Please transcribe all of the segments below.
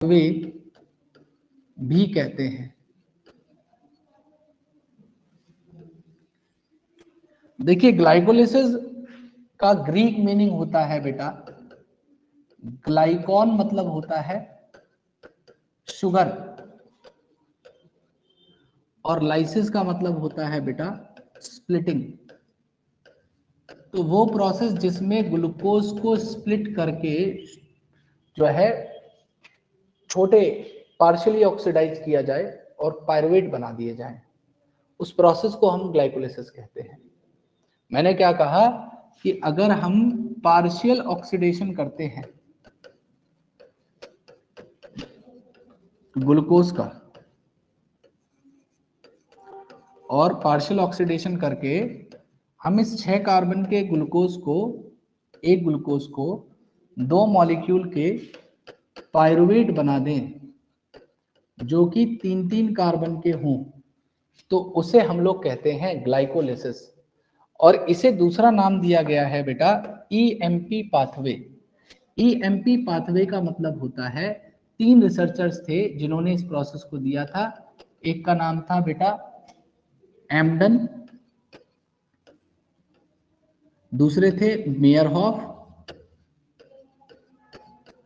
वे भी कहते हैं। देखिए ग्लाइकोलिसिस का ग्रीक मीनिंग होता है बेटा, ग्लाइकॉन मतलब होता है शुगर, और लाइसिस का मतलब होता है बेटा स्प्लिटिंग। तो वो प्रोसेस जिसमें ग्लूकोज को स्प्लिट करके जो है छोटे पार्शियली ऑक्सीडाइज किया जाए और पायरुवेट बना दिए जाए, उस प्रोसेस को हम ग्लाइकोलिसिस कहते हैं। मैंने क्या कहा कि अगर हम पार्शियल ऑक्सीडेशन करते हैं ग्लूकोज का और पार्शियल ऑक्सीडेशन करके हम इस 6 कार्बन के ग्लूकोज को, एक ग्लूकोज को 2 मॉलिक्यूल के पायरुवेट बना दें जो कि 3-3 कार्बन के हों, तो उसे हम लोग कहते हैं ग्लाइकोलिसिस। और इसे दूसरा नाम दिया गया है बेटा ईएमपी पाथवे। ईएमपी पाथवे का मतलब होता है, 3 रिसर्चर्स थे जिन्होंने इस प्रोसेस को दिया था। एक का नाम था बेटा एम्डन, दूसरे थे मेयरहॉफ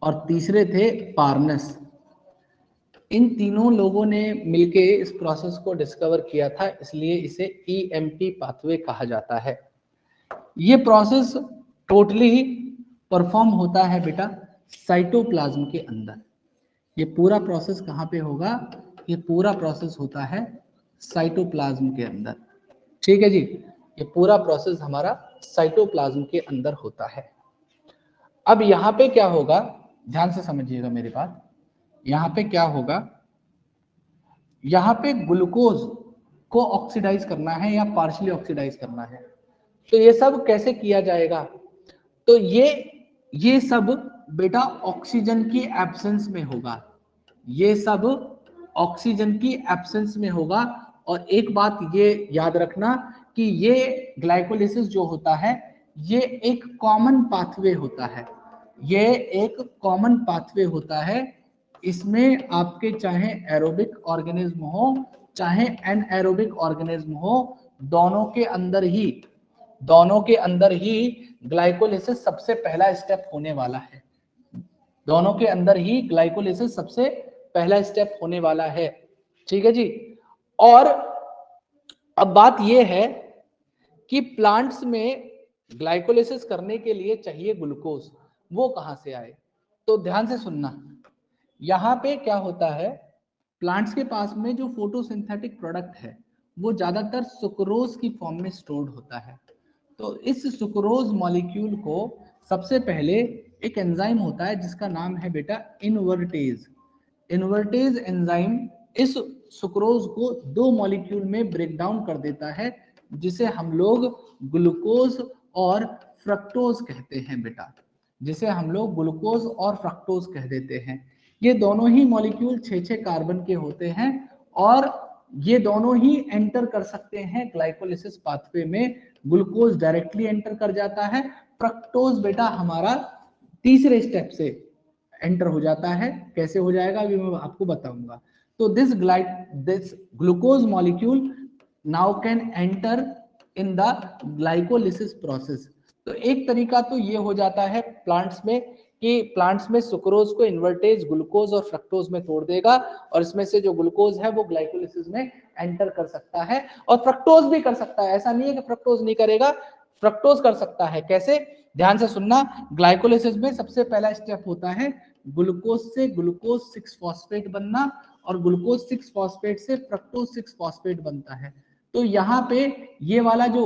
और तीसरे थे पार्नस। इन तीनों लोगों ने मिलके इस प्रोसेस को डिस्कवर किया था, इसलिए इसे ईएमपी पाथवे कहा जाता है। ये प्रोसेस टोटली परफॉर्म होता है बेटा साइटोप्लाज्म के अंदर। ये पूरा प्रोसेस कहाँ पे होगा? ये पूरा प्रोसेस होता है साइटोप्लाज्म के अंदर। ठीक है जी, ये पूरा प्रोसेस हमारा साइटोप्लाज्म के अंदर होता है। अब यहाँ पे क्या होगा, ध्यान से समझिएगा मेरी बात। यहाँ पे क्या होगा, यहाँ पे ग्लूकोज को ऑक्सीडाइज करना है या पार्शियली ऑक्सीडाइज करना है। तो ये सब कैसे किया जाएगा? तो ये सब बेटा ऑक्सीजन की एब्सेंस में होगा। ये सब ऑक्सीजन की एब्सेंस में होगा। और एक बात ये याद रखना कि ये ग्लाइकोलिसिस जो होता है ये एक कॉमन पाथवे होता है। ये एक कॉमन पाथवे होता है। इसमें आपके चाहे एरोबिक ऑर्गेनिज्म हो चाहे एनएरोबिक ऑर्गेनिज्म हो, दोनों के अंदर ही ग्लाइकोलिसिस सबसे पहला स्टेप होने वाला है। दोनों के अंदर ही ग्लाइकोलिसिस सबसे पहला स्टेप होने वाला है। ठीक है जी। और अब बात यह है कि प्लांट्स में ग्लाइकोलिसिस करने के लिए चाहिए ग्लूकोज, वो कहां से आए? तो ध्यान से सुनना, यहां पे क्या होता है, प्लांट्स के पास में जो फोटोसिंथेटिक प्रोडक्ट है वो ज्यादातर सुक्रोज की फॉर्म में स्टोर्ड होता है। तो इस सुक्रोज मॉलिक्यूल को सबसे पहले एक एंजाइम होता है जिसका नाम है बेटा इनवर्टेज। इनवर्टेज एंजाइम इस सुक्रोज को 2 मॉलिक्यूल में ब्रेक डाउन कर देता है, जिसे हम लोग ग्लूकोज और फ्रक्टोज कहते हैं बेटा, जिसे हम लोग ग्लूकोज और फ्रक्टोज कह देते हैं। ये दोनों ही मॉलिक्यूल 6-6 कार्बन के होते हैं और ये दोनों ही एंटर कर सकते हैं ग्लाइकोलिसिस पाथवे में। ग्लूकोज डायरेक्टली एंटर कर जाता है, फ्रक्टोज बेटा हमारा तीसरे स्टेप से एंटर हो जाता है। कैसे हो जाएगा अभी मैं आपको बताऊंगा। तो this glucose molecule now can enter in the glycolysis process. तो एक तरीका तो ये हो जाता है प्लांट्स में कि प्लांट्स में सुक्रोज को इन्वर्टेज ग्लूकोज और फ्रक्टोज में तोड़ देगा और इसमें से जो ग्लूकोज है वो ग्लाइकोलिसिस में एंटर कर सकता है और फ्रक्टोज भी कर सकता है। ऐसा नहीं है कि फ्रक्टोज नहीं करेगा, फ्रक्टोज कर सकता है। कैसे? ध्यान से सुनना, ग्लाइकोलिसिस में सबसे पहला स्टेप होता है ग्लूकोज से ग्लूकोज 6 फॉस्फेट बनना और ग्लूकोज 6 फॉस्फेट से फ्रक्टोज 6 फॉस्फेट बनता है। तो यहाँ पे ये वाला जो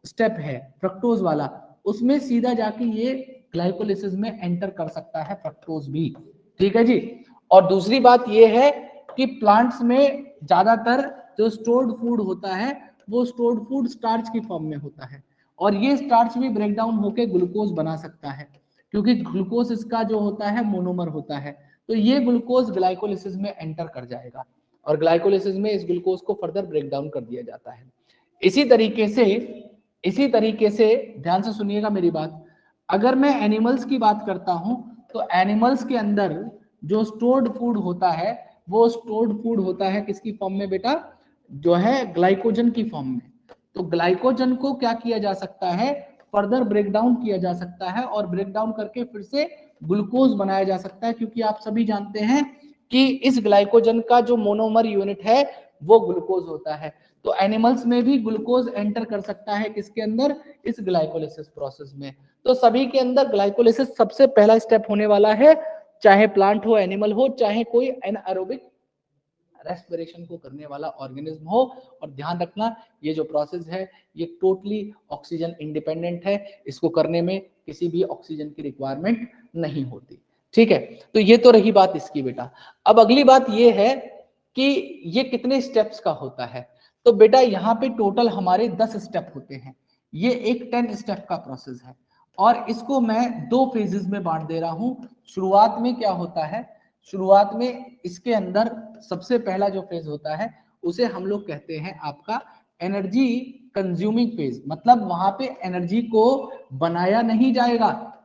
स्टेप है फ्रक्टोज वाला, उसमें सीधा जाके ये ग्लाइकोलिसिस में एंटर कर सकता है फ्रक्टोज भी। ठीक है जी। और दूसरी बात ये है कि प्लांट्स में ज्यादातर जो स्टोर्ड फूड होता है वो स्टोर्ड फूड स्टार्च की फॉर्म में होता है और ये स्टार्च भी ब्रेक डाउन होकर ग्लूकोज बना सकता है, क्योंकि ग्लूकोज इसका जो होता है मोनोमर होता है। तो ये ग्लूकोज ग्लाइकोलिसिस में एंटर कर जाएगा और ग्लाइकोलिसिस में इस ग्लूकोज को फर्दर ब्रेक डाउन कर दिया जाता है। इसी तरीके से ध्यान से सुनिएगा मेरी बात। अगर मैं एनिमल्स की बात करता हूं तो एनिमल्स के अंदर जो स्टोर्ड फूड होता है वो स्टोर्ड फूड होता है किसकी फॉर्म में बेटा, जो है ग्लाइकोजन की फॉर्म में। तो ग्लाइकोजन को क्या किया जा सकता है, फर्दर ब्रेक डाउन किया जा सकता है और ब्रेक डाउन करके फिर से ग्लूकोज बनाया जा सकता है, क्योंकि आप सभी जानते हैं कि इस ग्लाइकोजन का जो मोनोमर यूनिट है वो ग्लूकोज होता है। तो एनिमल्स में भी ग्लूकोज एंटर कर सकता है किसके अंदर, इस ग्लाइकोलिसिस प्रोसेस में। तो सभी के अंदर ग्लाइकोलिसिस सबसे पहला स्टेप होने वाला है, चाहे प्लांट हो, एनिमल हो, चाहे कोई एनाएरोबिक रेस्पिरेशन को करने वाला ऑर्गेनिज्म हो। और ध्यान रखना ये जो प्रोसेस है ये टोटली ऑक्सीजन इंडिपेंडेंट है, इसको करने में किसी भी ऑक्सीजन की रिक्वायरमेंट नहीं होती। ठीक है, तो ये तो रही बात इसकी बेटा। अब अगली बात ये है कि ये कितने स्टेप्स का होता है। तो बेटा यहाँ पे टोटल हमारे 10 स्टेप होते हैं, ये एक 10 स्टेप का प्रोसेस है और इसको मैं 2 फेजेस में बांट दे रहा हूं। शुरुआत में क्या होता है, शुरुआत में इसके अंदर सबसे पहला जो फेज होता है उसे हम लोग कहते हैं आपका एनर्जी कंज्यूमिंग फेज, मतलब वहां पे एनर्जी को बनाया नहीं जाएगा।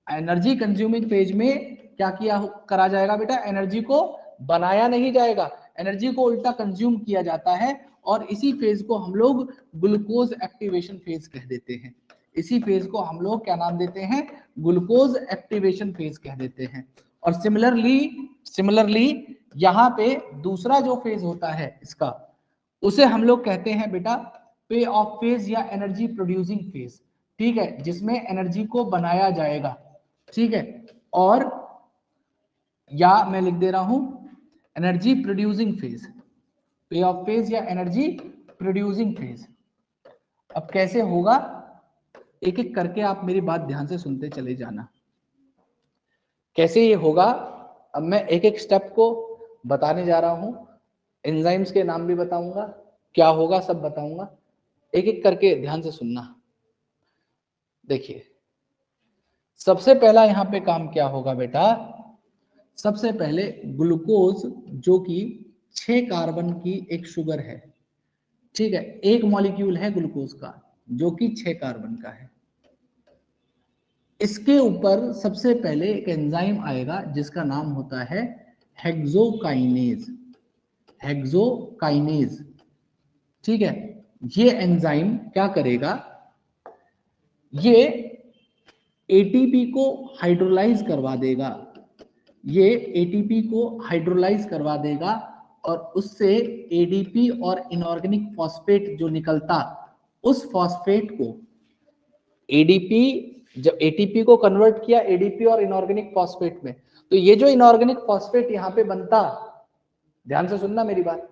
एनर्जी कंज्यूमिंग फेज में क्या किया करा जाएगा बेटा, एनर्जी को बनाया नहीं जाएगा, एनर्जी को उल्टा कंज्यूम किया जाता है और इसी फेज को हम लोग ग्लूकोज एक्टिवेशन फेज कह देते हैं। इसी फेज को हम लोग क्या नाम देते हैं, ग्लूकोज एक्टिवेशन फेज कह देते हैं। और सिमिलरली यहाँ पे दूसरा जो फेज होता है इसका, उसे हम लोग कहते हैं बेटा पे ऑफ फेज या एनर्जी प्रोड्यूसिंग फेज। ठीक है, जिसमें एनर्जी को बनाया जाएगा। ठीक है, और या मैं लिख दे रहा हूं एनर्जी प्रोड्यूसिंग फेज, पे ऑफ फेज या एनर्जी प्रोड्यूसिंग फेज। अब कैसे होगा, एक एक करके आप मेरी बात ध्यान से सुनते चले जाना कैसे ये होगा। अब मैं एक एक स्टेप को बताने जा रहा हूं, एंजाइम्स के नाम भी बताऊंगा, क्या होगा सब बताऊंगा, एक एक करके ध्यान से सुनना। देखिए सबसे पहला यहां पे काम क्या होगा बेटा, सबसे पहले ग्लूकोज जो कि 6 कार्बन की एक शुगर है। ठीक है, एक मॉलिक्यूल है ग्लूकोज का जो कि 6 कार्बन का है। इसके ऊपर सबसे पहले एक एंजाइम आएगा जिसका नाम होता है हेक्सोकाइनेज। हेक्सोकाइनेज, ठीक है, ये एंजाइम क्या करेगा, ये एटीपी को हाइड्रोलाइज करवा देगा, ये एटीपी को हाइड्रोलाइज करवा देगा और उससे एडीपी और इनऑर्गेनिक फॉस्फेट जो निकलता, उस फॉस्फेट को एडीपी, जब एटीपी को कन्वर्ट किया एडीपी और इनऑर्गेनिक फॉस्फेट में, तो ये जो इनऑर्गेनिक फॉस्फेट यहां पे बनता, ध्यान से सुनना मेरी बात,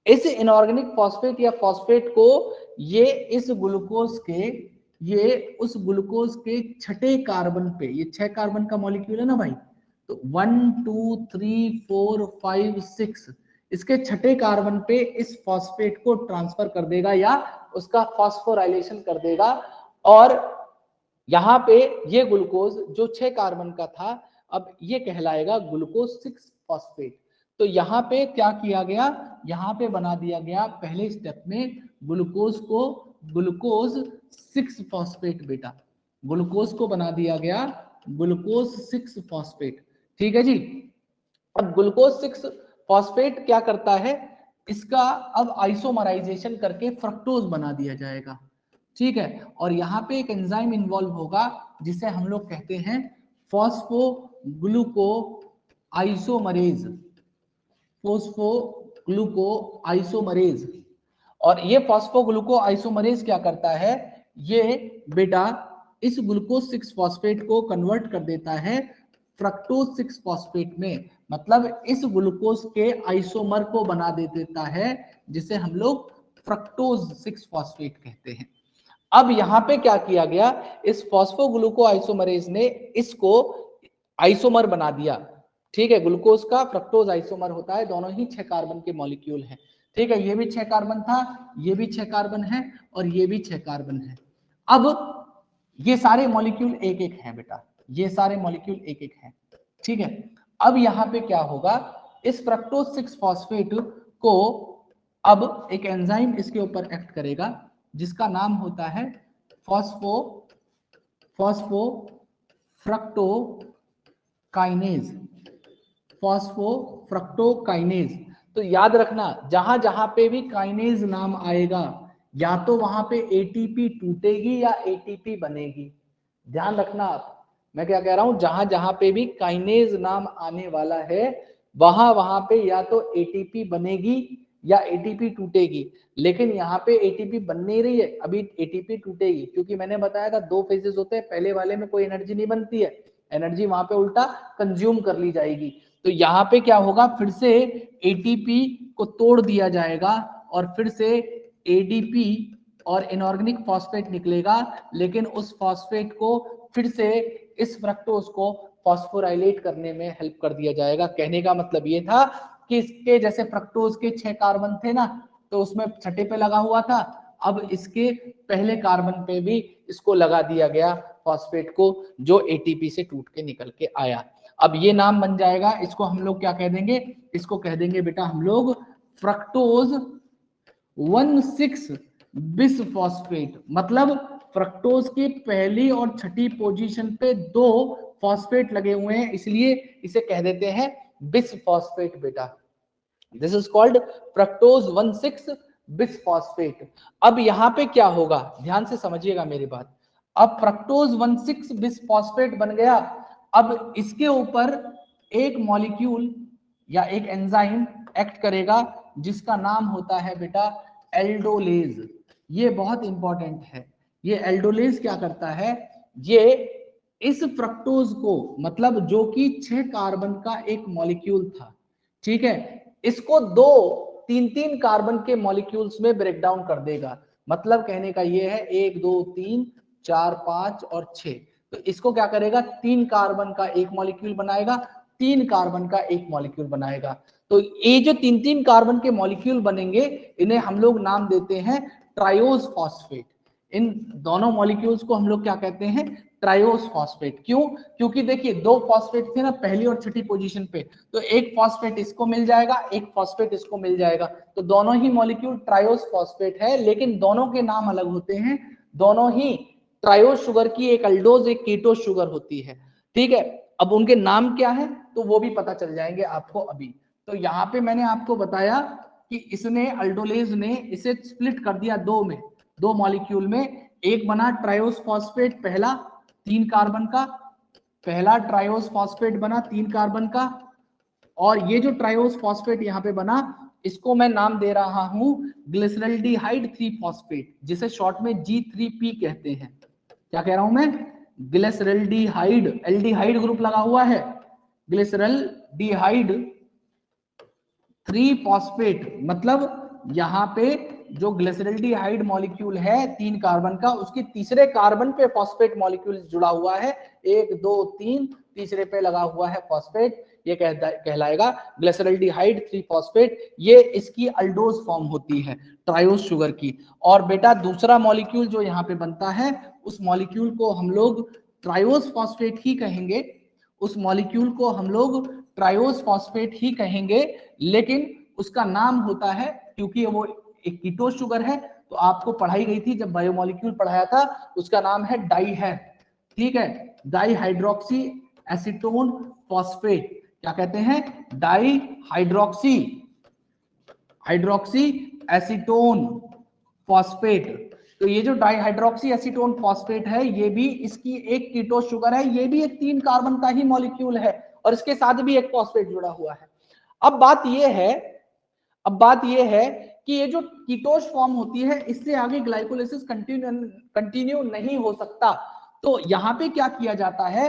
इस इनऑर्गेनिक फॉस्फेट या फॉस्फेट को ये इस ग्लूकोज के, ये उस ग्लूकोज के 6 कार्बन पे, ये 6 कार्बन का मॉलिक्यूल है ना भाई, तो 1 2 3 4 5 6, इसके 6 कार्बन पे इस फॉस्फेट को ट्रांसफर कर देगा या उसका फॉस्फोराइलेशन कर देगा। और यहाँ पे ये ग्लूकोज जो 6 कार्बन का था अब ये कहलाएगा ग्लूकोज 6 फॉस्फेट। तो यहाँ पे क्या किया गया, यहाँ पे बना दिया गया पहले स्टेप में ग्लूकोज को ग्लूकोज 6 फॉस्फेट बेटा, ग्लूकोज को बना दिया गया ग्लूकोज 6 फॉस्फेट। ठीक है जी, अब ग्लूकोज 6 फॉस्फेट क्या करता है, इसका अब आइसोमराइजेशन करके फ्रक्टोज बना दिया जाएगा। ठीक है, और यहाँ पे एक एंजाइम इन्वॉल्व होगा जिसे हम लोग कहते हैं फॉस्फोग्लूको आइसोमरेज, फॉस्फोग्लूको आइसोमरेज। और ये फॉस्फोग्लूको आइसोमरेज क्या करता है, ये बेटा इस ग्लूकोज 6 फॉस्फेट को कन्वर्ट कर देता है फ्रक्टोज 6 फॉस्फेट में, मतलब इस ग्लूकोज के आइसोमर को बना दे देता है जिसे हम लोग फ्रक्टोज 6 फॉस्फेट कहते हैं। अब यहां पे क्या किया गया, इस फॉस्फोग्लूको आइसोमरेज ने इसको आइसोमर बना दिया। ठीक है, ग्लूकोज का फ्रक्टोज आइसोमर होता है, दोनों ही 6 कार्बन के मॉलिक्यूल हैं। ठीक है, ये भी 6 कार्बन था, ये भी 6 कार्बन है और ये भी 6 कार्बन है। अब ये सारे मॉलिक्यूल एक एक है बेटा, ये सारे मॉलिक्यूल एक एक है। ठीक है, अब यहाँ पे क्या होगा, इस फ्रक्टोज 6 फॉस्फेट को अब एक एंजाइम इसके ऊपर एक्ट करेगा जिसका नाम होता है फॉस्फो फ्रक्टोकाइनेज, फॉस्फोफ्रक्टोकाइनेज। तो याद रखना जहां जहां पे भी काइनेज नाम आएगा या तो वहां पे एटीपी टूटेगी या एटीपी बनेगी। ध्यान रखना आप, मैं क्या कह रहा हूं, जहां जहां पे भी काइनेज नाम आने वाला है वहां वहां पे या तो एटीपी बनेगी या एटीपी टूटेगी। लेकिन यहाँ पे एटीपी बन नहीं रही है, अभी एटीपी टूटेगी, क्योंकि मैंने बताया था दो फेजेस होते हैं, पहले वाले में कोई एनर्जी नहीं बनती है, एनर्जी वहां पे उल्टा कंज्यूम कर ली जाएगी। तो यहाँ पे क्या होगा, फिर से एटीपी को तोड़ दिया जाएगा और फिर से एडीपी और इनऑर्गेनिक फॉस्फेट निकलेगा, लेकिन उस फॉस्फेट को फिर से इस फ्रक्टोज को फॉस्फोराइलेट करने में हेल्प कर दिया जाएगा। कहने का मतलब ये था कि इसके जैसे फ्रक्टोज के 6 कार्बन थे ना, तो उसमें छठे पे लगा हुआ था, अब इसके पहले कार्बन पे भी इसको लगा दिया गया फॉस्फेट को, जो एटीपी से टूट के निकल के आया। अब ये नाम बन जाएगा, इसको हम लोग क्या कह देंगे, इसको कह देंगे बेटा हम लोग फ्रक्टोज 1,6 बिसफॉस्फेट। मतलब फ्रक्टोज की पहली और छठी पोजीशन पे 2 फॉस्फेट लगे हुए हैं, इसलिए इसे कह देते हैं बिसफॉस्फेट बेटा। This is called fructose 1,6 bisphosphate. अब यहां पे क्या होगा, ध्यान से समझिएगा मेरी बात। अब फ्रक्टोज 1,6 बिसफॉस्फेट बन गया, अब इसके ऊपर एक मॉलिक्यूल या एक एंजाइम एक्ट करेगा जिसका नाम होता है बेटा एल्डोलेज। ये बहुत इंपॉर्टेंट है। ये एल्डोलेज क्या करता है, ये इस फ्रक्टोज को, मतलब जो कि 6 कार्बन का एक मॉलिक्यूल था, ठीक है, इसको 2 3 कार्बन के मॉलिक्यूल्स में ब्रेक डाउन कर देगा। मतलब कहने का ये है 1 2 3 4 5 और 6, तो इसको क्या करेगा, 3 कार्बन का एक मॉलिक्यूल बनाएगा, 3 कार्बन का एक मॉलिक्यूल बनाएगा। तो ये जो 3 कार्बन के मॉलिक्यूल बनेंगे, इन्हें हम लोग नाम देते हैं ट्रायोज फॉस्फेट। इन दोनों मॉलिक्यूल्स को हम लोग क्या कहते हैं, ट्रायोज फॉस्फेट। क्यों, क्योंकि देखिए 2 फॉस्फेट थे ना पहली और छठी पोजीशन पे, तो एक फॉस्फेट इसको मिल जाएगा, एक फॉस्फेट इसको मिल जाएगा, तो दोनों ही मॉलिक्यूल ट्रायोज फॉस्फेट है, लेकिन दोनों के नाम अलग होते हैं। दोनों ही ट्रायोज शुगर की एक अल्डोज एक कीटोज शुगर होती है, ठीक है। अब उनके नाम क्या है तो वो भी पता चल जाएंगे आपको अभी। तो यहाँ पे मैंने आपको बताया कि इसने अल्डोलेज ने इसे स्प्लिट कर दिया 2 में, 2 मॉलिक्यूल में। एक बना ट्रायोज फॉस्फेट पहला 3 कार्बन का, पहला ट्रायोज फॉस्फेट बना 3 कार्बन का, और ये जो ट्रायोज फॉस्फेट यहाँ पे बना, इसको मैं नाम दे रहा हूं ग्लिसरल्डिहाइड 3 फॉस्फेट, जिसे शॉर्ट में G3P कहते हैं। क्या कह रहा हूं मैं, ग्लिसरल्डिहाइड, एल्डिहाइड ग्रुप लगा हुआ है, ग्लिसरल्डिहाइड 3 फॉस्फेट। मतलब यहाँ पे जो ग्लिसरल्डिहाइड मॉलिक्यूल है 3 कार्बन का, उसके तीसरे कार्बन पे फॉस्फेट मॉलिक्यूल जुड़ा हुआ है, 1 2 3, तीसरे पे लगा हुआ है फॉस्फेट, ये कहलाएगा ग्लिसरल्डिहाइड 3 फॉस्फेट। ये इसकी अल्डोज फॉर्म होती है ट्रायोज शुगर की। और बेटा दूसरा मॉलिक्यूल जो यहाँ पे बनता है, उस मॉलिक्यूल को हम लोग ट्रायोज फॉस्फेट ही कहेंगे, उस मॉलिक्यूल को हम लोग ट्रायोज फॉस्फेट ही कहेंगे, लेकिन उसका नाम होता है, क्योंकि वो एक कीटोज शुगर है, तो आपको पढ़ाई गई थी जब बायोमोलिक्यूल पढ़ाया था, उसका नाम है डाईहैप, ठीक है, डाईहाइड्रोक्सी एसीटोन फॉस्फेट। क्या कहते हैं, डाईहाइड्रोक्सी एसीटोन फॉस्फेट। तो ये जो डाईहाइड्रोक्सी एसीटोन फॉस्फेट है, ये भी इसकी एक कीटोज शुगर है, ये भी एक 3 कार्बन का ही मॉलिक्यूल है, और इसके साथ भी एक फॉस्फेट जुड़ा हुआ है। अब बात यह है कि ये जो कीटोज फॉर्म होती है, इससे आगे ग्लाइकोलाइसिस कंटिन्यू नहीं हो सकता। तो यहां पे क्या किया जाता है,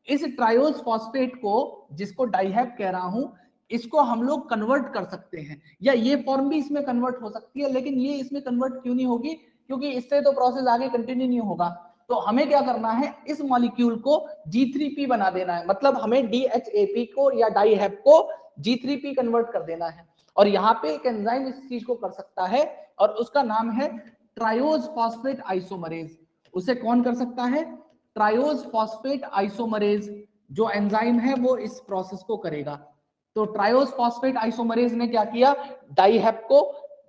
इस ट्रायोज फॉस्फेट को, जिसको डाईहैप कह रहा हूं, इसको हम लोग कन्वर्ट कर सकते हैं, या ये फॉर्म भी इसमें कन्वर्ट हो सकती है, लेकिन ये इसमें कन्वर्ट क्यों नहीं होगी, क्योंकि इससे तो प्रोसेस आगे कंटिन्यू नहीं होगा। तो हमें क्या करना है, इस मॉलिक्यूल को G3P बना देना है, मतलब हमें DHAP को या डाईहैप को G3P कन्वर्ट कर देना है। और यहाँ पे एक एंजाइम इस चीज को कर सकता है, और उसका नाम है ट्रायोज फॉस्फेट आइसोमरेज। उसे कौन कर सकता है, ट्रायोज फॉस्फेट आइसोमरेज जो एंजाइम है वो इस प्रोसेस को करेगा। तो ट्रायोज फॉस्फेट आइसोमरेज ने क्या किया, डाईहैप को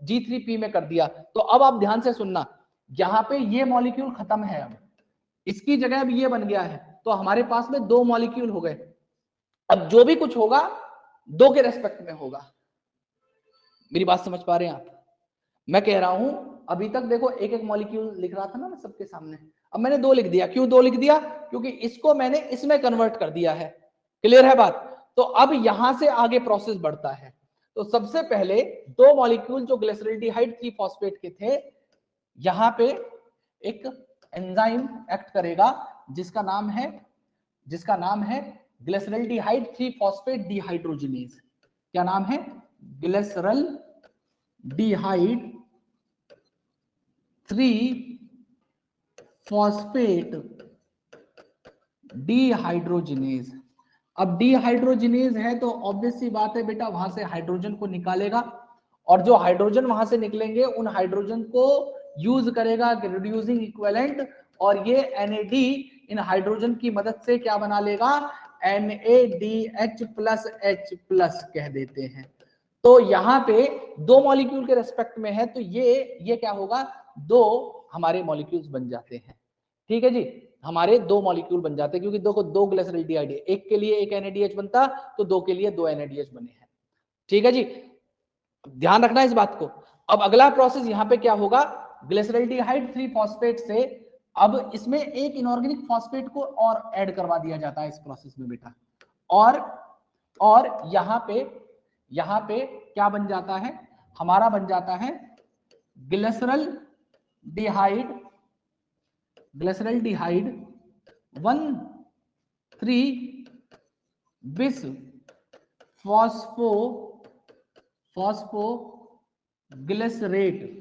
G3P में कर दिया। तो अब आप ध्यान से सुनना, यहाँ पे ये मॉलिक्यूल खत्म है, अब इसकी जगह अब ये बन गया है, तो हमारे पास में 2 मॉलिक्यूल हो गए। अब जो भी कुछ होगा दो के रेस्पेक्ट में होगा। मेरी बात समझ पा रहे हैं आप? मैं कह रहा हूं अभी तक देखो एक एक मॉलिक्यूल लिख रहा था ना मैं सबके सामने, अब मैंने दो लिख दिया। क्यों दो लिख दिया? क्योंकि इसको मैंने इसमें कन्वर्ट कर दिया है। क्लियर है बात? तो अब यहां से आगे प्रोसेस बढ़ता है। तो सबसे पहले दो मॉलिक्यूल जो ग्लिसरॉल्डिहाइड 3 फॉस्फेट के थे, यहां पे एक एंजाइम एक्ट करेगा जिसका नाम है ग्लिसरॉल्डिहाइड 3 फॉस्फेट डिहाइड्रोजिनेज। क्या नाम है? Glyceraldehyde 3 phosphate dehydrogenase. अब डिहाइड्रोजिनेज है तो ऑब्वियस सी बात है बेटा, वहां से हाइड्रोजन को निकालेगा, और जो हाइड्रोजन वहां से निकलेंगे उन हाइड्रोजन को यूज करेगा रिड्यूसिंग इक्विवेलेंट, और ये NAD इन हाइड्रोजन की मदद से क्या बना लेगा? NADH प्लस H प्लस कह देते हैं। तो यहाँ पे दो मॉलिक्यूल के रेस्पेक्ट में है, तो ये क्या होगा? दो हमारे मॉलिक्यूल्स बन जाते हैं। ठीक है जी, हमारे दो मॉलिक्यूल बन जाते हैं, क्योंकि देखो दो ग्लिसरॉल्डिहाइड, एक के लिए एक NADH बनता तो दो के लिए दो NADH बने हैं। ठीक है जी, ध्यान रखना इस बात को। अब अगला प्रोसेस यहाँ पे क्या होगा? ग्लिसरॉल्डिहाइड 3 फॉस्फेट से अब इसमें एक इनऑर्गेनिक फॉस्फेट को और ऐड करवा दिया जाता है इस प्रोसेस में बेटा, और यहाँ पे क्या बन जाता है? हमारा बन जाता है ग्लिसरॉल्डिहाइड 1,3 बिस फॉस्फोग्लिसरेट।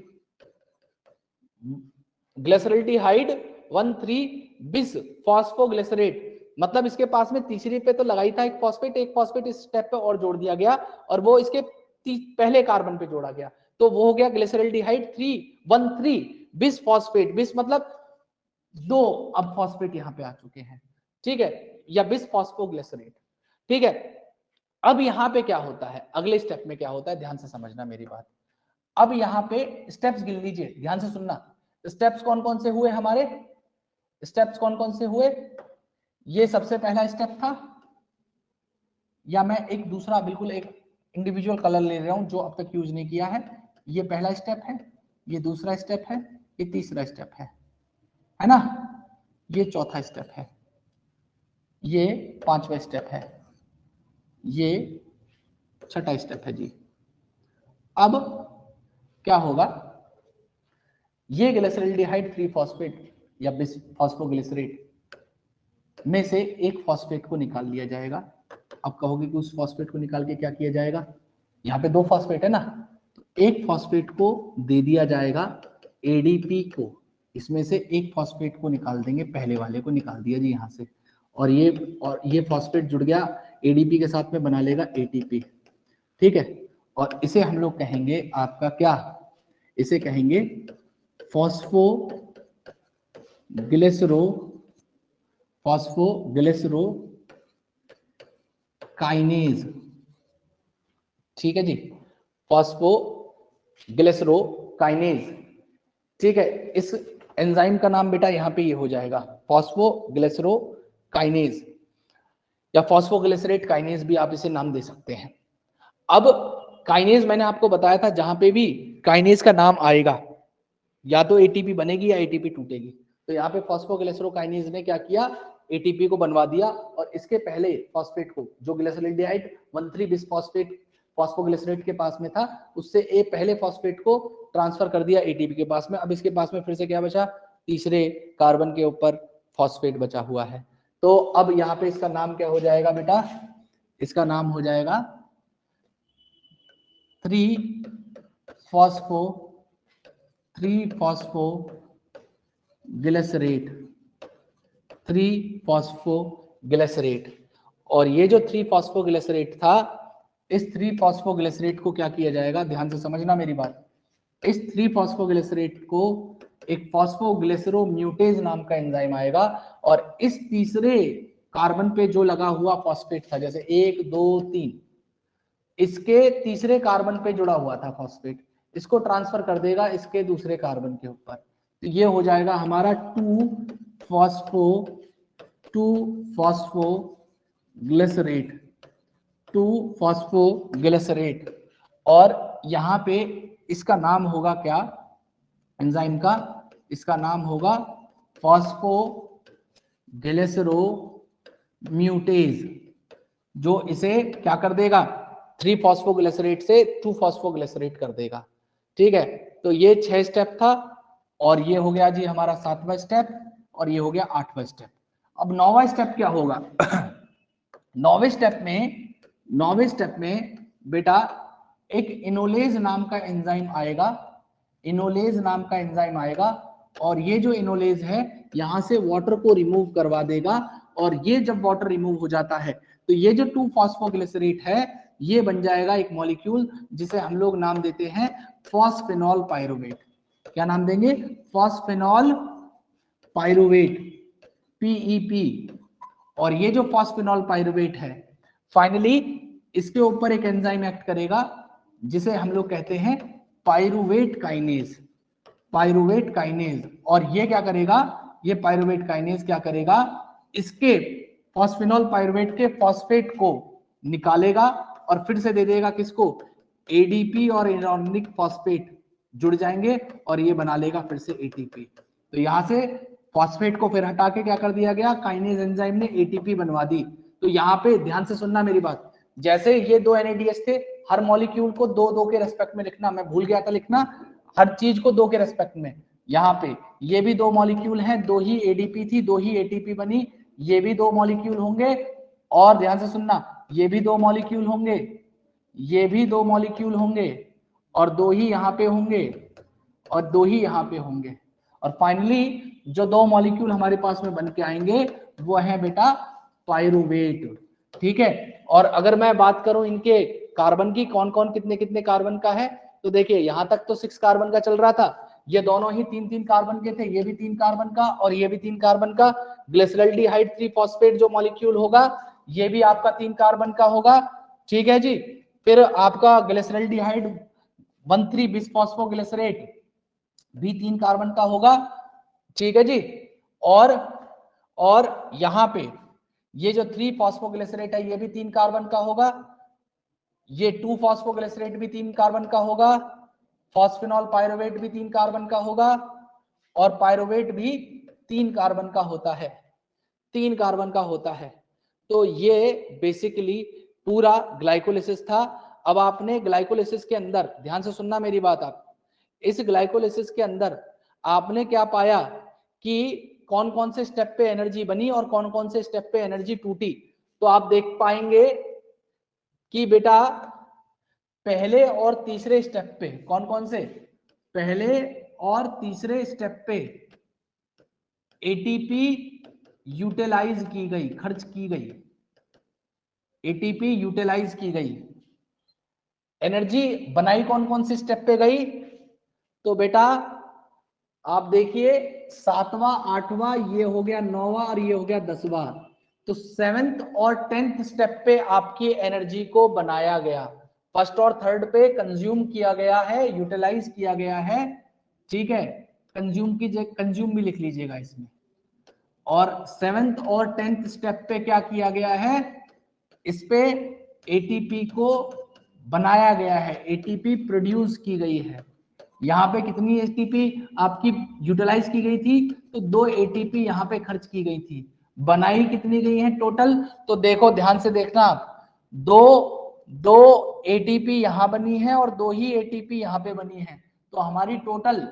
ग्लिसरॉल्डिहाइड 1,3 बिस फॉस्फोग्लिसरेट, मतलब इसके पास में तीसरे पे तो लगाई था एक फॉस्फेट इस स्टेप पे और जोड़ दिया गया, और वो इसके पहले कार्बन पे जोड़ा गया, तो वो हो गया ग्लिसरॉल्डिहाइड 1,3 बिस फॉस्फेट। बिस मतलब दो अब फॉस्फेट यहां पे आ चुके हैं। ठीक है, या बिस फॉस्फोग्लिसरेट। ठीक है, अब यहां पे क्या होता है? अगले स्टेप में क्या होता है, ध्यान से समझना मेरी बात। अब यहां पे स्टेप्स गिन लीजिए, ध्यान से सुनना। स्टेप्स कौन कौन से हुए हमारे? स्टेप्स कौन कौन से हुए? ये सबसे पहला स्टेप था, या मैं एक दूसरा बिल्कुल एक इंडिविजुअल कलर ले रहा हूं जो अब तक यूज नहीं किया है। ये पहला स्टेप है, ये दूसरा स्टेप है, ये तीसरा स्टेप है ना? ये चौथा स्टेप है, ये पांचवा स्टेप है, ये छठा स्टेप है जी। अब क्या होगा? ये ग्लिसरॉल्डिहाइड 3 फॉस्फेट या बिस फॉस्फोग्लिसरेट में से एक फॉस्फेट को निकाल लिया जाएगा। अब कहोगे कि उस फॉस्फेट को निकाल के क्या किया जाएगा? यहाँ पे दो फॉस्फेट है ना, तो एक फॉस्फेट को दे दिया जाएगा ADP को, इसमें से एक फॉस्फेट को निकाल देंगे, पहले वाले को निकाल दिया जी यहाँ से, और ये फॉस्फेट जुड़ गया ADP के साथ में, बना लेगा ATP। ठीक है, और इसे हम लोग कहेंगे आपका क्या? इसे कहेंगे फॉस्फोग्लिसरोकाइनेज। ठीक है जी, फॉस्फोग्लिसरोकाइनेज। ठीक है, इस एंजाइम का नाम बेटा यहाँ पे ये हो जाएगा फॉस्फोग्लिसरोकाइनेज, या फॉस्फोग्लिसरेट काइनेज भी आप इसे नाम दे सकते हैं। अब काइनेज मैंने आपको बताया था, जहां पे भी काइनेज का नाम आएगा या तो ATP बनेगी या ATP टूटेगी। तो यहाँ पे फॉस्फोग्लिसरोकाइनेज ने क्या किया? ATP को बनवा दिया, और इसके पहले फॉस्फेट को जो ग्लिसरॉल्डिहाइड 1,3 बिस फॉस्फोग्लिसरेट के पास में था, उससे पहले फॉस्फेट को ट्रांसफर कर दिया ATP के पास में। अब इसके पास में फिर से क्या बचा? तीसरे कार्बन के ऊपर फॉस्फेट बचा हुआ है। तो अब यहाँ पे इसका नाम क्या हो जाएगा बेटा? इसका नाम हो जाएगा 3 फॉस्फोग्लिसरेट। और ये जो 3 फॉस्फोग्लिसरेट था, इस 3 फॉस्फोग्लिसरेट को क्या किया जाएगा? ध्यान से समझना मेरी बात। इस 3 फॉस्फोग्लिसरेट को एक फॉस्फोग्लिसरोम्यूटेज नाम का एंजाइम आएगा, और इस तीसरे कार्बन पे जो लगा हुआ फॉस्फेट था, जैसे 1 2 3, इसके तीसरे कार्बन पे जुड़ा हुआ था फॉस्फेट, इसको ट्रांसफर कर देगा इसके दूसरे कार्बन के ऊपर। तो ये हो जाएगा हमारा 2 फॉस्फोग्लिसरेट 2 फॉस्फोग्लिसरेट, और यहाँ पे इसका नाम होगा क्या एंजाइम का, इसका नाम होगा फॉस्फोग्लिसरोम्यूटेज, जो इसे क्या कर देगा 3 फॉस्फोग्लिसरेट से 2 फॉस्फोग्लिसरेट कर देगा। ठीक है, तो ये 6 स्टेप था, और ये हो गया जी हमारा 7वां स्टेप, और ये हो गया 8वां स्टेप। अब 9वां स्टेप क्या होगा 9वें स्टेप में बेटा एक इनोलेज नाम का एंजाइम आएगा, इनोलेज नाम का एंजाइम आएगा, और ये जो इनोलेज है यहां से वाटर को रिमूव करवा देगा, और ये जब वाटर रिमूव हो जाता है तो ये जो 2 फॉस्फोग्लिसरेट है ये बन जाएगा एक मॉलिक्यूल जिसे हम लोग नाम देते हैं फॉस्फेनॉल पायरुवेट। क्या नाम देंगे, फॉस्फेनॉल पायरुवेट, पीईपी। और ये जो फॉस्फेनॉल पायरुवेट है फाइनली इसके ऊपर एक एंजाइम एक्ट करेगा जिसे हम लोग कहते हैं पायरुवेट काइनेज, पायरुवेट काइनेज। और ये क्या करेगा, ये पायरुवेट काइनेज क्या करेगा, इसके फॉस्फेनॉल पायरुवेट के फॉस्फेट को निकालेगा और फिर से दे देगा किसको, एडीपी और एनॉर्गेनिक फॉस्फेट जुड़ जाएंगे और ये बना लेगा फिर से एटीपी। तो यहां से फॉस्फेट को फिर हटा के क्या कर दिया गया, काइनेज एंजाइम ने एटीपी बनवा दी। तो यहाँ पे ध्यान से सुनना मेरी बात, जैसे ये 2 NADH थे, हर मॉलिक्यूल को 2-2 के रेस्पेक्ट में लिखना, मैं भूल गया था लिखना, हर चीज को 2 के रेस्पेक्ट में। यहाँ पे ये भी 2 मॉलिक्यूल हैं, 2 ही एडीपी थी, 2 ही एटीपी बनी, ये भी 2 मॉलिक्यूल होंगे, और ध्यान से सुनना ये भी 2 मॉलिक्यूल होंगे, ये भी 2 मॉलिक्यूल होंगे, और 2 ही यहाँ पे होंगे, और 2 ही यहाँ पे होंगे, और फाइनली जो 2 मॉलिक्यूल हमारे पास में बन के आएंगे वो है बेटा पायरुवेट। ठीक है, और अगर मैं बात करूं इनके कार्बन की, कौन कौन कितने कितने कार्बन का है, तो देखिए यहां तक तो 6 कार्बन का चल रहा था, ये दोनों ही 3-3 कार्बन के थे, ये भी 3 कार्बन का और ये भी 3 कार्बन का। ग्लिसरल्डिहाइड 3 फॉस्फेट जो मॉलिक्यूल होगा ये भी आपका 3 कार्बन का होगा। ठीक है जी, फिर आपका ग्लिसरल्डिहाइड 1,3 बिसफॉस्फोग्लिसरेट भी 3 कार्बन का होगा। ठीक है जी, और यहां पे ये जो 3 फॉस्फोग्लिसरेट है ये भी 3 कार्बन का होगा, ये 2 फॉस्फोग्लिसरेट भी 3 कार्बन का होगा, फॉस्फेनॉल पायरुवेट भी 3 कार्बन का होगा, और पायरुवेट भी 3 कार्बन का होता है, 3 कार्बन का होता है। तो ये बेसिकली पूरा ग्लाइकोलिसिस था। अब आपने ग्लाइकोलिसिस के अंदर ध्यान से सुनना मेरी बात, आप इस ग्लाइकोलिसिस के अंदर आपने क्या पाया कि कौन कौन से स्टेप पे एनर्जी बनी और कौन कौन से स्टेप पे एनर्जी टूटी। तो आप देख पाएंगे कि बेटा पहले और तीसरे स्टेप पे, कौन कौन से, पहले और तीसरे स्टेप पे एटीपी यूटिलाइज की गई, खर्च की गई, एटीपी यूटिलाइज की गई। एनर्जी बनाई कौन कौन से स्टेप पे गई, तो बेटा आप देखिए 7वां 8वां ये हो गया 9वां और ये हो गया 10वां। तो 7th और 10th स्टेप पे आपकी एनर्जी को बनाया गया, फर्स्ट और थर्ड पे कंज्यूम किया गया है, यूटिलाइज किया गया है। ठीक है, कंज्यूम की जगह कंज्यूम भी लिख लीजिएगा इसमें। और 7th और 10th स्टेप पे क्या किया गया है, इस पे एटीपी को बनाया गया है, एटीपी प्रोड्यूस की गई है। यहाँ पे कितनी एटीपी आपकी यूटिलाइज की गई थी, तो 2 एटीपी यहाँ पे खर्च की गई थी। बनाई कितनी गई है टोटल, तो देखो ध्यान से देखना, दो एटीपी यहाँ बनी है और 2 ही एटीपी यहाँ पे बनी है, तो हमारी टोटल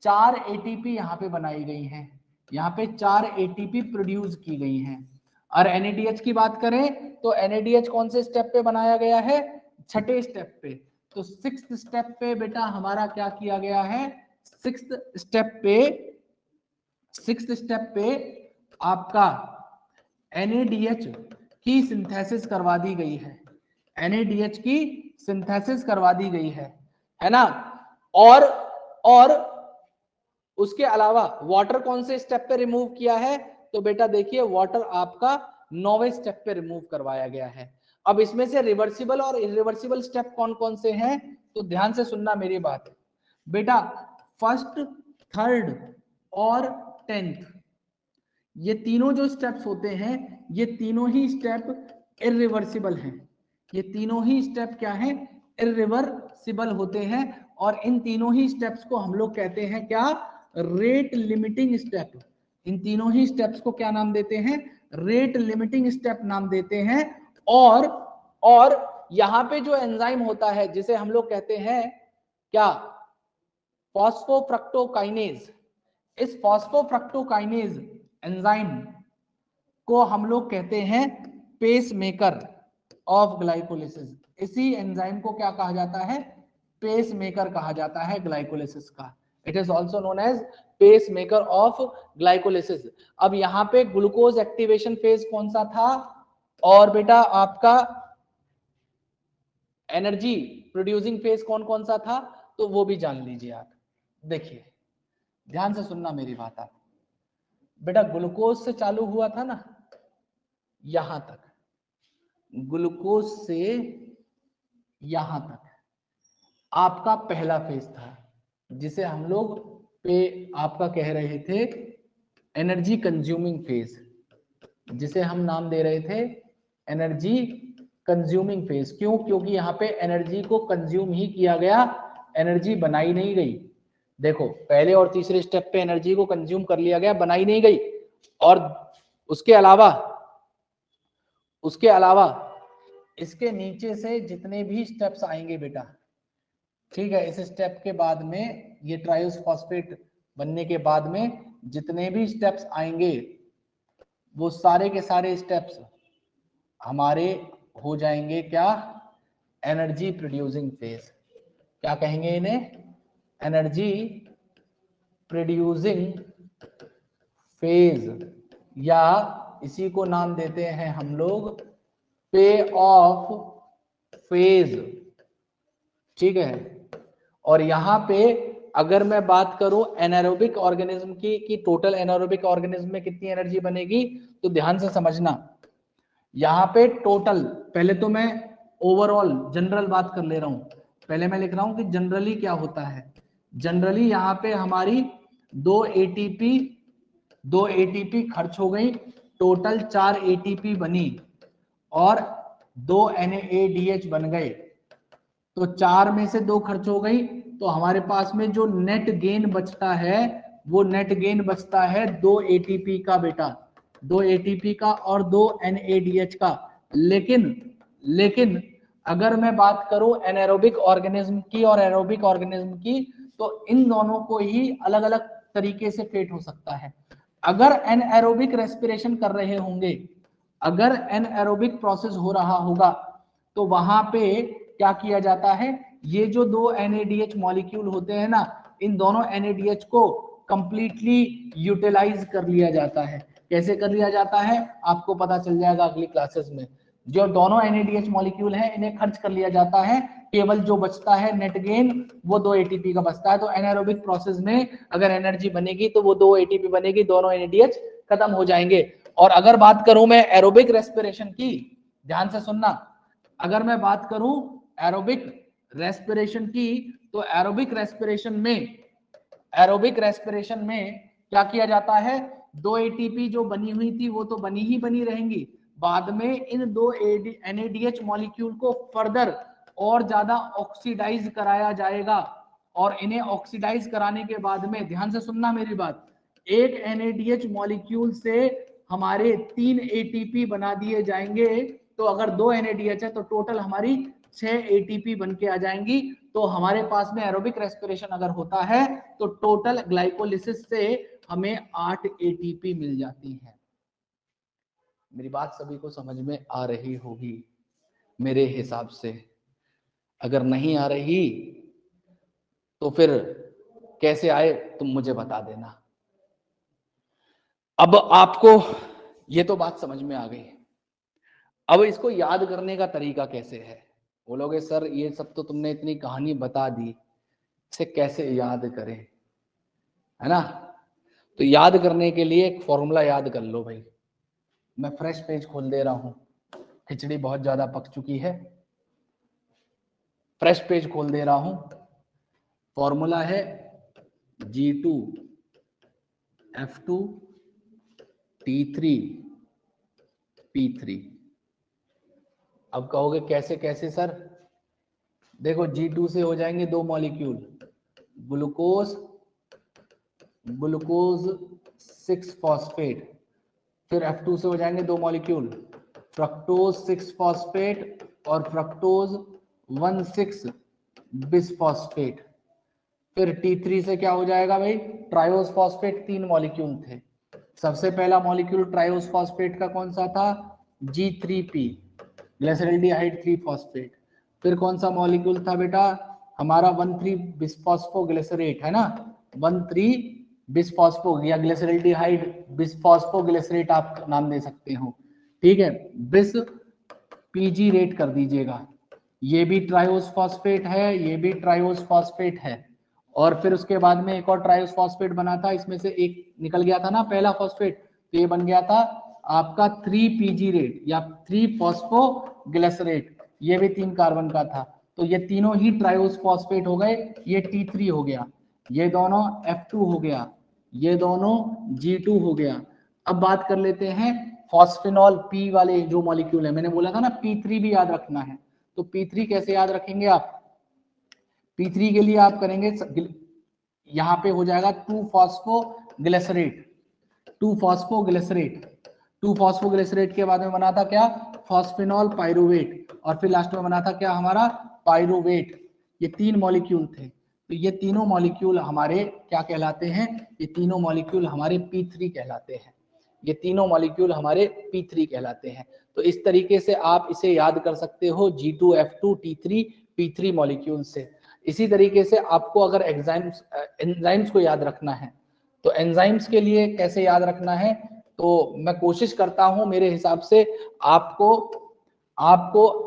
4 एटीपी यहाँ पे बनाई गई हैं, यहाँ पे 4 एटीपी प्रोड्यूस की गई हैं। और NADH की बात करें तो NADH कौन से स्टेप पे बनाया गया है, 6ठे स्टेप पे। तो 6th स्टेप पे बेटा हमारा क्या किया गया है, 6th स्टेप पे आपका NADH की सिंथेसिस करवा दी गई है, NADH की सिंथेसिस करवा दी गई है ना। और उसके अलावा वाटर कौन से स्टेप पे रिमूव किया है, तो बेटा देखिए वाटर आपका 9वें स्टेप पे रिमूव करवाया गया है। अब इसमें से रिवर्सिबल और इरिवर्सिबल स्टेप कौन कौन से हैं, तो ध्यान से सुनना मेरी बात बेटा, फर्स्ट, थर्ड और 10th ये तीनों जो स्टेप्स होते हैं, ये तीनों ही स्टेप इरिवर्सिबल हैं। ये तीनों ही स्टेप क्या है, इरिवर्सिबल होते हैं। और इन तीनों ही स्टेप्स को हम लोग कहते हैं क्या, रेट लिमिटिंग स्टेप। इन तीनों ही स्टेप्स को क्या नाम देते हैं, रेट लिमिटिंग स्टेप नाम देते हैं। और यहां पे जो एंजाइम होता है जिसे हम लोग कहते हैं क्या, फॉस्फोफ्रक्टोकाइनेज। इस फॉस्फोफ्रक्टोकाइनेज एंजाइम को हम लोग कहते हैं पेस मेकर ऑफ ग्लाइकोलिसिस। इसी एंजाइम को क्या कहा जाता है, पेस मेकर कहा जाता है ग्लाइकोलिसिस का। It is also known as pace maker of glycolysis. अब यहाँ पे ग्लूकोज एक्टिवेशन फेज कौन सा था, और बेटा आपका एनर्जी प्रोड्यूसिंग फेज कौन कौन सा था, तो वो भी जान लीजिए आप। देखिए ध्यान से सुनना मेरी बात आप। बेटा ग्लूकोज से चालू हुआ था ना, यहां तक, ग्लूकोज से यहां तक आपका पहला फेज था, जिसे हम लोग पे आपका कह रहे थे एनर्जी कंज्यूमिंग फेज, जिसे हम नाम दे रहे थे एनर्जी कंज्यूमिंग फेज। क्यों, क्योंकि यहाँ पे एनर्जी को कंज्यूम ही किया गया, एनर्जी बनाई नहीं गई। देखो पहले और तीसरे स्टेप पे एनर्जी को कंज्यूम कर लिया गया, बनाई नहीं गई। और उसके अलावा इसके नीचे से जितने भी स्टेप्स आएंगे बेटा, ठीक है, इस स्टेप के बाद में ये ट्राइस फॉस्फेट बनने के बाद में जितने भी स्टेप्स आएंगे वो सारे के सारे स्टेप्स हमारे हो जाएंगे क्या, एनर्जी प्रोड्यूसिंग फेज। क्या कहेंगे इन्हें, एनर्जी प्रोड्यूसिंग फेज, या इसी को नाम देते हैं हम लोग पे ऑफ फेज। ठीक है, और यहां पे अगर मैं बात करूं एनारोबिक ऑर्गेनिज्म की, कि टोटल एनारोबिक ऑर्गेनिज्म में कितनी एनर्जी बनेगी, तो ध्यान से समझना। यहाँ पे टोटल, पहले तो मैं ओवरऑल जनरल बात कर ले रहा हूं। पहले मैं लिख रहा हूं कि जनरली क्या होता है। जनरली यहाँ पे हमारी 2 एटीपी खर्च हो गई, टोटल 4 एटीपी बनी और 2 NADH बन गए। तो 4 में से 2 खर्च हो गई, तो हमारे पास में जो नेट गेन बचता है, वो नेट गेन बचता है 2 एटीपी का बेटा, 2 एटीपी का और 2 NADH का। लेकिन अगर मैं बात करूं एनारोबिक ऑर्गेनिज्म की और एरोबिक ऑर्गेनिज्म की, तो इन दोनों को ही अलग अलग तरीके से फेट हो सकता है। अगर एनएरोबिक रेस्पिरेशन कर रहे होंगे, अगर एनएरोबिक प्रोसेस हो रहा होगा, तो वहां पे क्या किया जाता है, ये जो 2 NADH मॉलिक्यूल होते हैं ना, इन दोनों NADH को कंप्लीटली यूटिलाइज कर लिया जाता है। कैसे कर लिया जाता है आपको पता चल जाएगा अगली क्लासेस में। जो दोनों NADH मॉलिक्यूल हैं इन्हें खर्च कर लिया जाता है, केवल जो बचता है नेट गेन वो 2 ATP का बचता है। तो एनारोबिक प्रोसेस में अगर एनर्जी बनेगी तो वो 2 ATP बनेगी, दोनों NADH खत्म हो जाएंगे। और अगर बात करूं मैं एरोबिक रेस्पिरेशन की, ध्यान से सुनना, अगर मैं बात करूं एरोबिक रेस्पिरेशन की, तो एरोबिक रेस्पिरेशन में क्या किया जाता है, 2 ATP जो बनी हुई थी वो तो बनी ही बनी रहेंगी, बाद में इन 2 NADH मॉलिक्यूल को फर्दर और ज्यादा ऑक्सीडाइज कराया जाएगा। और इन्हें ऑक्सीडाइज कराने के बाद में, ध्यान से सुनना मेरी बात, एक NADH मॉलिक्यूल से हमारे 3 ATP बना दिए जाएंगे। तो अगर 2 NADH है तो टोटल हमारी 6 ATP बन के आ जाएंगी। तो हमारे पास में एरोबिक रेस्पिरेशन अगर होता है तो टोटल ग्लाइकोलिसिस से हमें 8 ATP मिल जाती है। मेरी बात सभी को समझ में आ रही होगी मेरे हिसाब से। अगर नहीं आ रही तो फिर कैसे आए तुम मुझे बता देना। अब आपको ये तो बात समझ में आ गई, अब इसको याद करने का तरीका कैसे है। बोलोगे सर ये सब तो तुमने इतनी कहानी बता दी, इसे कैसे याद करें, है ना। तो याद करने के लिए एक फॉर्मूला याद कर लो भाई। मैं फ्रेश पेज खोल दे रहा हूं, खिचड़ी बहुत ज्यादा पक चुकी है, फ्रेश पेज खोल दे रहा हूं। फॉर्मूला है G2 F2 T3 P3। अब कहोगे कैसे कैसे सर? देखो G2 से हो जाएंगे 2 मॉलिक्यूल, ग्लूकोज ग्लूकोज 6 फॉस्फेट, फिर F2 से हो जाएंगे 2 मॉलिक्यूल, फ्रक्टोज 6 फॉस्फेट और फ्रक्टोज 1,6 बिसफॉस्फेट। फिर T3 से क्या हो जाएगा भाई? ट्रायोस फॉस्फेट, 3 मॉलिक्यूल थे। सबसे पहला मॉलिक्यूल ट्रायोस फॉस्फेट का कौन सा था? G3P, glyceraldehyde 3 phosphate. फिर कौन सा मॉलिक्यूल था बेटा? हमारा 1,3 बिसफॉस्फोग्लिसरेट, है ना, 1,3 बिसफॉस्फो या ग्लिसरॉल्डिहाइड बिसफॉस्फोग्लिसरेट आप नाम दे सकते हो, ठीक है। बिस पीजी रेट कर दीजिएगा। ये भी ट्रायोस फॉस्फेट है, ये भी ट्रायोस फॉस्फेट है। और फिर उसके बाद में एक और ट्रायोस फॉस्फेट बना था, इसमें से एक निकल गया था ना पहला फॉस्फेट, तो ये बन गया था आपका 3 रेट या 3 फॉस्फोग्लिसरेट। ये भी 3 कार्बन का था, तो ये तीनों ही ट्रायोस फॉस्फेट हो गए। ये T3 हो गया, ये दोनों F2 हो गया, ये दोनों G2 हो गया। अब बात कर लेते हैं फॉस्फेनॉल P वाले जो मॉलिक्यूल है, मैंने बोला था ना P3 भी याद रखना है, तो P3 कैसे याद रखेंगे आप? P3 के लिए आप करेंगे, यहाँ पे हो जाएगा 2 फॉस्फोग्लिसरेट, 2 फॉस्फोग्लिसरेट, 2 फॉस्फोग्लिसरेट के बाद में बना था क्या? फॉस्फेनॉल पाइरुवेट, और फिर लास्ट में बना था क्या हमारा? पाइरुवेट। ये 3 मॉलिक्यूल थे, तो ये तीनों मॉलिक्यूल हमारे क्या कहलाते हैं? ये तीनों मॉलिक्यूल हमारे P3 कहलाते हैं। ये तीनों मॉलिक्यूल हमारे P3 कहलाते हैं। तो इस तरीके से आप इसे याद कर सकते हो, G2, F2, T3, P3 molecule से। इसी तरीके से आपको अगर एंजाइम्स को याद रखना है, तो एंजाइम्स के लिए कैसे याद रखना है, तो मैं कोशिश करता हूं मेरे हिसाब से आपको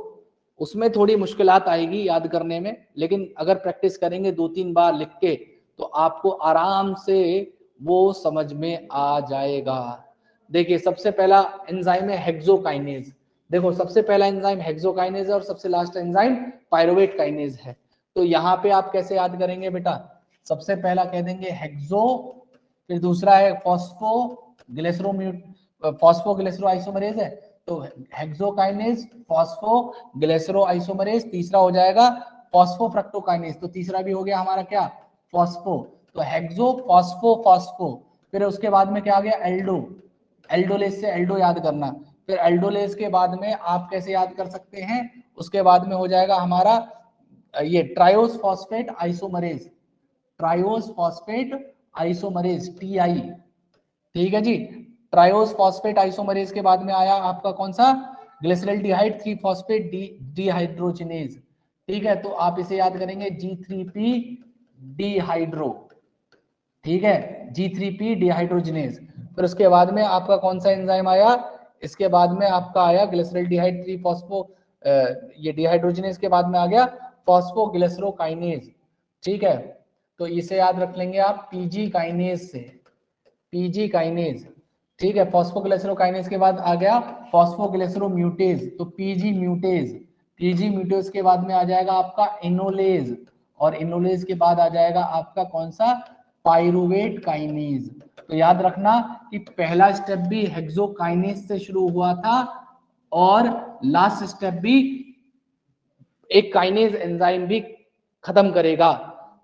उसमें थोड़ी मुश्किलात आएगी याद करने में, लेकिन अगर प्रैक्टिस करेंगे 2-3 बार लिख के, तो आपको आराम से वो समझ में आ जाएगा। देखिए सबसे पहला एंजाइम है हेक्सोकाइनेज। देखो सबसे पहला एंजाइम हेक्सोकाइनेज है और सबसे लास्ट एंजाइम पाइरुवेट काइनेज है। तो यहाँ पे आप कैसे याद करेंगे बेटा? सबसे पहला कह देंगे हेक्सो, फिर दूसरा है फॉस्फोग्लिसरो आइसोमरेज है, तो हेक्सोकाइनेज फॉस्फोग्लिसरो आइसोमरेज। तीसरा हो जाएगा फॉस्फोफ्रक्टोकाइनेज, तो तीसरा भी हो गया हमारा क्या? फॉस्फो। तो हेक्सो फॉस्फो फॉस्फो, फिर उसके बाद में क्या आ गया? एल्डो, एल्डोलेज से एल्डो याद करना। फिर एल्डोलेज के बाद में आप कैसे याद कर सकते हैं? उसके बाद में हो जाएगा हमारा ये triose phosphate isomerase, triose phosphate isomerase TI, ठीक है जी। ट्रायोस फॉस्फेट आइसोमरेज के बाद में आया आपका कौन सा? ग्लिसरॉल्डिहाइड 3 फॉस्फेट डिहाइड्रोजिनेज, ठीक है। तो आप इसे याद करेंगे G3P डिहाइड्रो, ठीक है, G3P डिहाइड्रोजिनेज। फिर उसके बाद में आपका कौन सा एंजाइम आया? इसके बाद में आपका आया ग्लिसरॉल्डिहाइड 3 फॉस्फो, ये डिहाइड्रोजिनेज के बाद में आ गया फॉस्फोग्लिसरोकाइनेज, ठीक है। तो इसे याद रख लेंगे आप PG काइनेज से, PG काइनेज, ठीक है। फॉस्फोग्लिसरोकाइनेज के बाद आ गया फॉस्फोग्लिसरोम्यूटेज, तो PG म्यूटेज, PG म्यूटेज के बाद में आ जाएगा आपका इनोलेज, और इनोलेज के बाद आ जाएगा आपका कौन सा? Pyruvate kinase. तो याद रखना कि पहला स्टेप भी हेक्सोकाइनेज से शुरू हुआ था और लास्ट स्टेप भी एक काइनेज एंजाइम भी खत्म करेगा।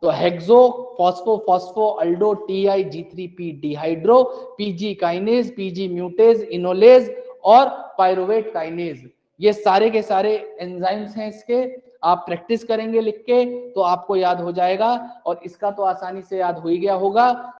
तो hexo phospho phospho aldo TI G3P dehydro, PG kinase, PG mutase, enolase और पाइरुवेट काइनेज, ये सारे के सारे एंजाइम्स हैं इसके। आप प्रैक्टिस करेंगे लिख के तो आपको याद हो जाएगा, और इसका तो आसानी से याद हो ही गया होगा।